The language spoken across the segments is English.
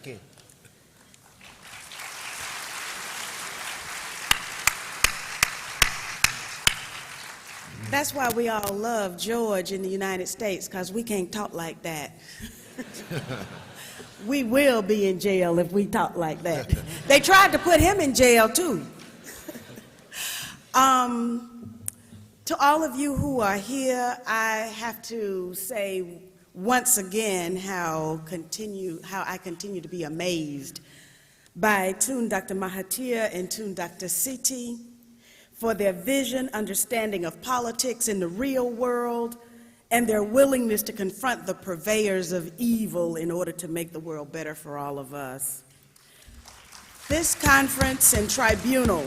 Okay. That's why we all love George in the United States, because we can't talk like that. We will be in jail if we talk like that. They tried to put him in jail, too. To all of you who are here, I have to say once again how I continue to be amazed by Tun Dr. Mahathir and Tun Dr. Siti for their vision, understanding of politics in the real world, and their willingness to confront the purveyors of evil in order to make the world better for all of us. This conference and tribunal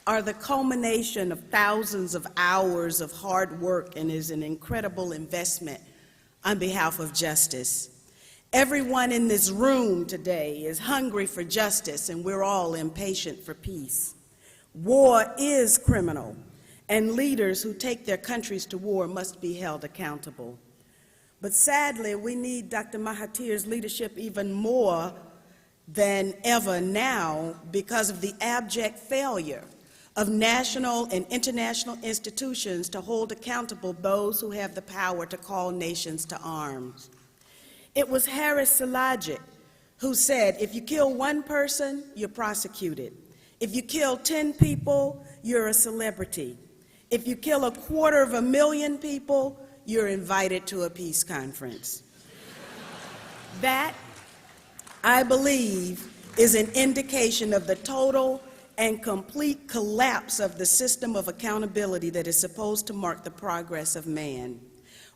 are the culmination of thousands of hours of hard work and is an incredible investment on behalf of justice. Everyone in this room today is hungry for justice, and we're all impatient for peace. War is criminal, and leaders who take their countries to war must be held accountable. But sadly, we need Dr. Mahathir's leadership even more than ever now because of the abject failure of national and international institutions to hold accountable those who have the power to call nations to arms. It was Haris Salagic who said, if you kill one person, you're prosecuted. If you kill 10 people, you're a celebrity. If you kill 250,000 people, you're invited to a peace conference. That, I believe, is an indication of the total and complete collapse of the system of accountability that is supposed to mark the progress of man.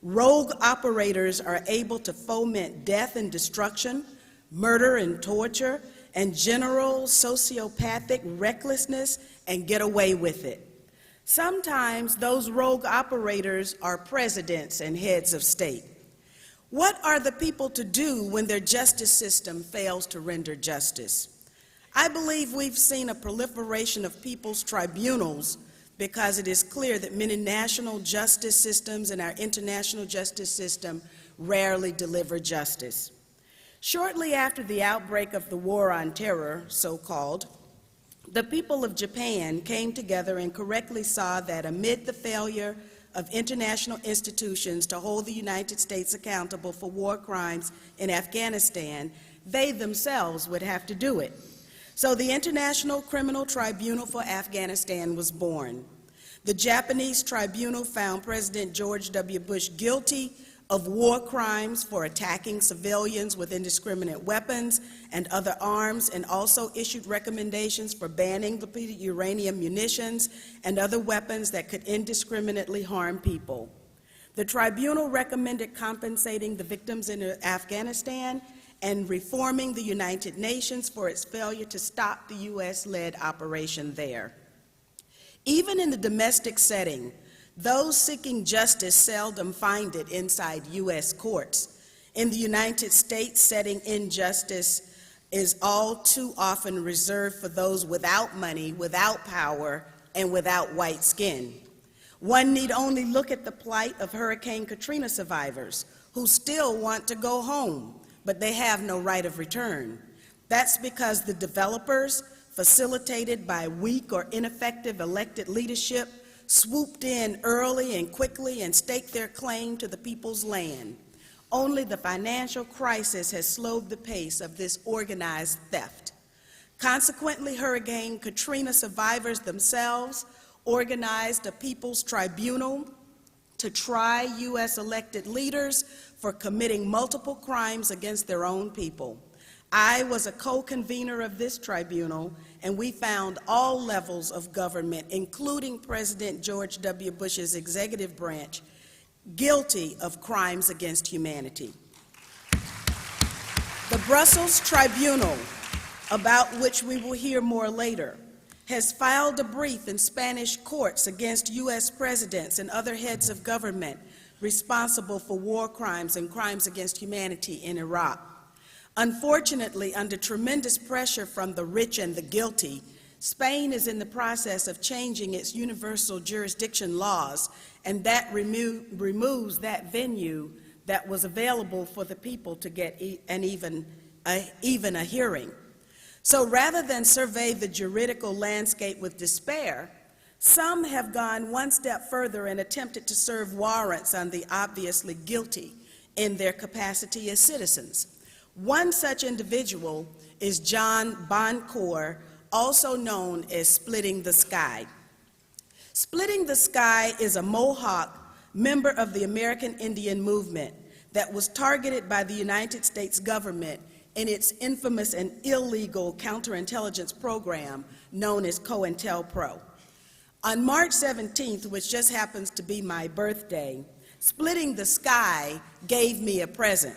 Rogue operators are able to foment death and destruction, murder and torture, and general sociopathic recklessness and get away with it. Sometimes those rogue operators are presidents and heads of state. What are the people to do when their justice system fails to render justice? I believe we've seen a proliferation of people's tribunals because it is clear that many national justice systems and our international justice system rarely deliver justice. Shortly after the outbreak of the War on Terror, so-called, the people of Japan came together and correctly saw that amid the failure of international institutions to hold the United States accountable for war crimes in Afghanistan, they themselves would have to do it. So the International Criminal Tribunal for Afghanistan was born. The Japanese tribunal found President George W. Bush guilty of war crimes for attacking civilians with indiscriminate weapons and other arms, and also issued recommendations for banning depleted uranium munitions and other weapons that could indiscriminately harm people. The tribunal recommended compensating the victims in Afghanistan and reforming the United Nations for its failure to stop the U.S.-led operation there. Even in the domestic setting, those seeking justice seldom find it inside U.S. courts. In the United States setting, injustice is all too often reserved for those without money, without power, and without white skin. One need only look at the plight of Hurricane Katrina survivors who still want to go home, but they have no right of return. That's because the developers, facilitated by weak or ineffective elected leadership, swooped in early and quickly and staked their claim to the people's land. Only the financial crisis has slowed the pace of this organized theft. Consequently, Hurricane Katrina survivors themselves organized a people's tribunal to try U.S. elected leaders for committing multiple crimes against their own people. I was a co-convener of this tribunal, and we found all levels of government, including President George W. Bush's executive branch, guilty of crimes against humanity. The Brussels Tribunal, about which we will hear more later, has filed a brief in Spanish courts against U.S. presidents and other heads of government responsible for war crimes and crimes against humanity in Iraq. Unfortunately, under tremendous pressure from the rich and the guilty, Spain is in the process of changing its universal jurisdiction laws, and that removes that venue that was available for the people to get an even even a hearing. So rather than survey the juridical landscape with despair, some have gone one step further and attempted to serve warrants on the obviously guilty in their capacity as citizens. One such individual is John Boncour, also known as Splitting the Sky. Splitting the Sky is a Mohawk member of the American Indian movement that was targeted by the United States government in its infamous and illegal counterintelligence program known as COINTELPRO. On March 17th, which just happens to be my birthday, Splitting the Sky gave me a present.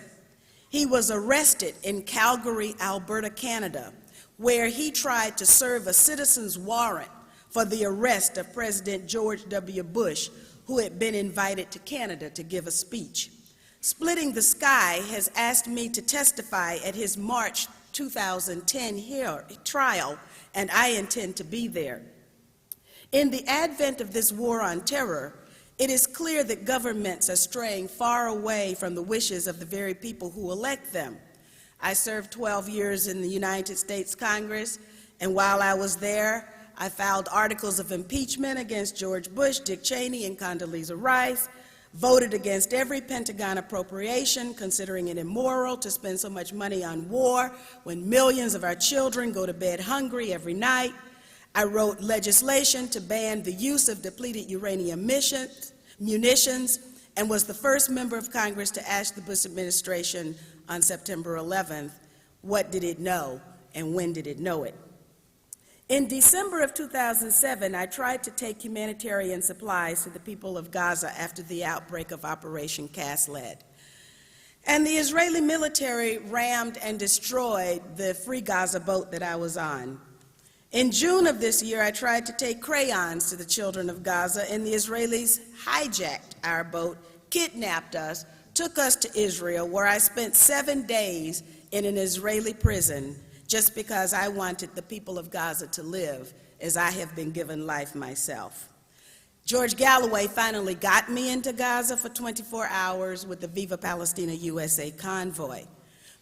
He was arrested in Calgary, Alberta, Canada, where he tried to serve a citizen's warrant for the arrest of President George W. Bush, who had been invited to Canada to give a speech. Splitting the Sky has asked me to testify at his March 2010 trial, and I intend to be there. In the advent of this war on terror, it is clear that governments are straying far away from the wishes of the very people who elect them. I served 12 years in the United States Congress, and while I was there, I filed articles of impeachment against George Bush, Dick Cheney, and Condoleezza Rice, voted against every Pentagon appropriation, considering it immoral to spend so much money on war when millions of our children go to bed hungry every night. I wrote legislation to ban the use of depleted uranium munitions, and was the first member of Congress to ask the Bush administration on September 11th, what did it know and when did it know it? In December of 2007, I tried to take humanitarian supplies to the people of Gaza after the outbreak of Operation Cast Lead. And the Israeli military rammed and destroyed the Free Gaza boat that I was on. In June of this year, I tried to take crayons to the children of Gaza, and the Israelis hijacked our boat, kidnapped us, took us to Israel, where I spent 7 days in an Israeli prison just because I wanted the people of Gaza to live as I have been given life myself. George Galloway finally got me into Gaza for 24 hours with the Viva Palestina USA convoy.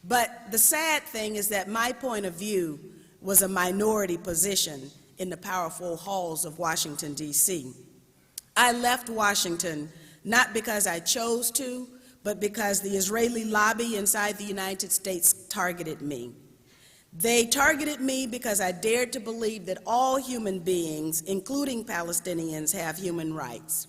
But the sad thing is that my point of view was a minority position in the powerful halls of Washington, D.C. I left Washington not because I chose to, but because the Israeli lobby inside the United States targeted me. They targeted me because I dared to believe that all human beings, including Palestinians, have human rights.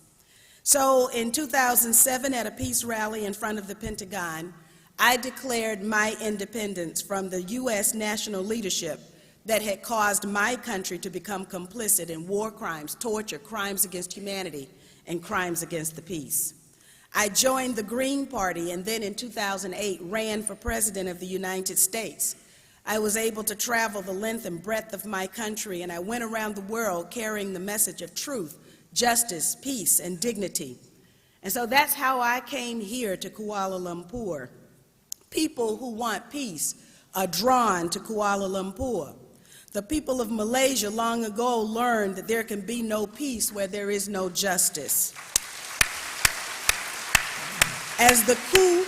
So in 2007, at a peace rally in front of the Pentagon, I declared my independence from the U.S. national leadership that had caused my country to become complicit in war crimes, torture, crimes against humanity, and crimes against the peace. I joined the Green Party and then in 2008 ran for President of the United States. I was able to travel the length and breadth of my country, and I went around the world carrying the message of truth, justice, peace, and dignity. And so that's how I came here to Kuala Lumpur. People who want peace are drawn to Kuala Lumpur. The people of Malaysia long ago learned that there can be no peace where there is no justice. As the coup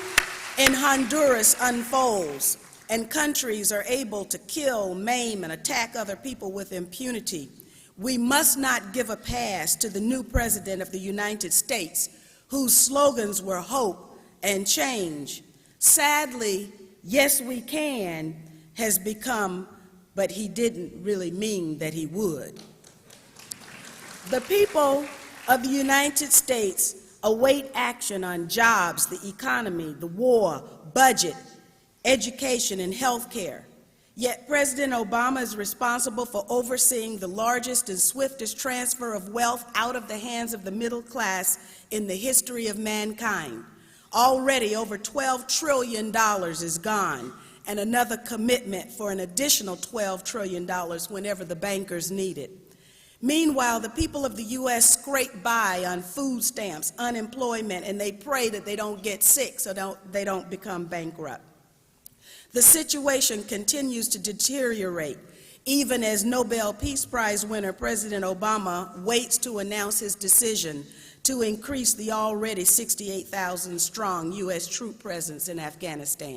in Honduras unfolds and countries are able to kill, maim, and attack other people with impunity, we must not give a pass to the new President of the United States, whose slogans were hope and change. Sadly, yes, we can has become, but he didn't really mean that he would. The people of the United States await action on jobs, the economy, the war, budget, education, and health care. Yet President Obama is responsible for overseeing the largest and swiftest transfer of wealth out of the hands of the middle class in the history of mankind. Already over $12 trillion is gone, and another commitment for an additional $12 trillion whenever the bankers need it. Meanwhile, the people of the U.S. scrape by on food stamps, unemployment, and they pray that they don't get sick so they don't become bankrupt. The situation continues to deteriorate, even as Nobel Peace Prize winner President Obama waits to announce his decision to increase the already 68,000-strong U.S. troop presence in Afghanistan.